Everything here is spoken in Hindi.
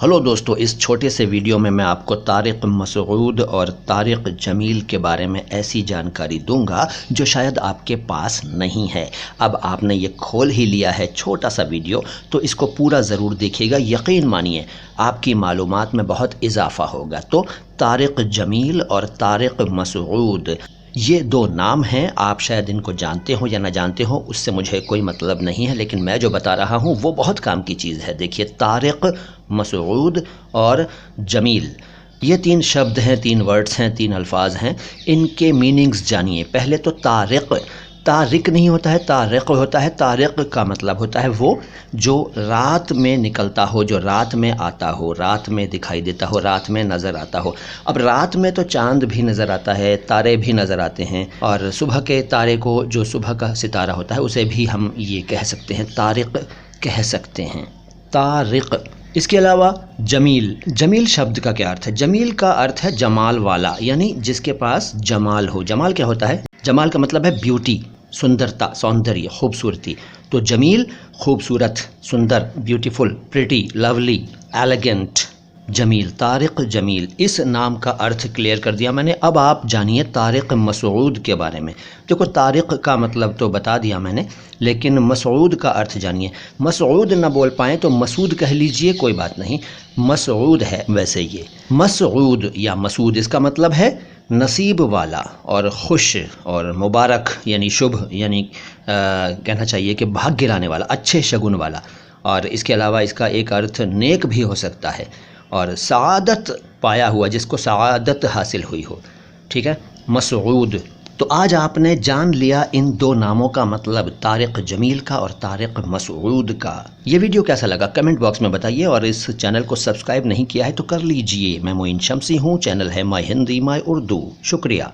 हेलो दोस्तों, इस छोटे से वीडियो में मैं आपको तारिक मसऊद और तारिक जमील के बारे में ऐसी जानकारी दूंगा जो शायद आपके पास नहीं है। अब आपने ये खोल ही लिया है छोटा सा वीडियो, तो इसको पूरा ज़रूर देखिएगा। यकीन मानिए आपकी मालूमात में बहुत इजाफा होगा। तो तारिक जमील और तारिक मसऊद ये दो नाम हैं। आप शायद इनको जानते हो या ना जानते हो, उससे मुझे कोई मतलब नहीं है, लेकिन मैं जो बता रहा हूँ वो बहुत काम की चीज़ है। देखिए, तारिक मसऊद और जमील, ये तीन शब्द हैं, तीन वर्ड्स हैं, तीन अल्फाज हैं। इनके मीनिंग्स जानिए। पहले तो तारिक नहीं होता है, तारिक होता है। तारिक का मतलब होता है वो जो रात में निकलता हो, जो रात में आता हो, रात में दिखाई देता हो, रात में नज़र आता हो। अब रात में तो चांद भी नज़र आता है, तारे भी नज़र आते हैं, और सुबह के तारे को, जो सुबह का सितारा होता है, उसे भी हम ये कह सकते हैं, तारिक कह सकते हैं, तारिक। इसके अलावा जमील शब्द का क्या अर्थ है? जमील का अर्थ है जमाल वाला, यानी जिसके पास जमाल हो। जमाल क्या होता है? जमाल का मतलब है ब्यूटी, सुंदरता, सौंदर्य, खूबसूरती। तो जमील खूबसूरत, सुंदर, beautiful, pretty, lovely, elegant. Jameel, Tariq Jameel, इस नाम का अर्थ क्लियर कर दिया मैंने। अब आप जानिए तारिक मसऊद के बारे में। देखो, तारिक का मतलब तो बता दिया मैंने, लेकिन मसऊद का अर्थ जानिए। मसऊद ना बोल पाएँ तो मसूद कह लीजिए, कोई बात नहीं। मसऊद है वैसे ये मसऊद या मसूद, इसका मतलब है नसीब वाला और खुश और मुबारक, यानी शुभ, यानी कहना चाहिए कि भाग्य लाने वाला, अच्छे शगुन वाला। और इसके अलावा इसका एक अर्थ नेक भी हो सकता है, और सआदत पाया हुआ, जिसको सआदत हासिल हुई हो। ठीक है, मसऊद। तो आज आपने जान लिया इन दो नामों का मतलब, तारिक जमील का और तारिक मसऊद का। ये वीडियो कैसा लगा कमेंट बॉक्स में बताइए, और इस चैनल को सब्सक्राइब नहीं किया है तो कर लीजिए। मैं मोइन शम्सी हूँ, चैनल है माई हिंदी माई उर्दू। शुक्रिया।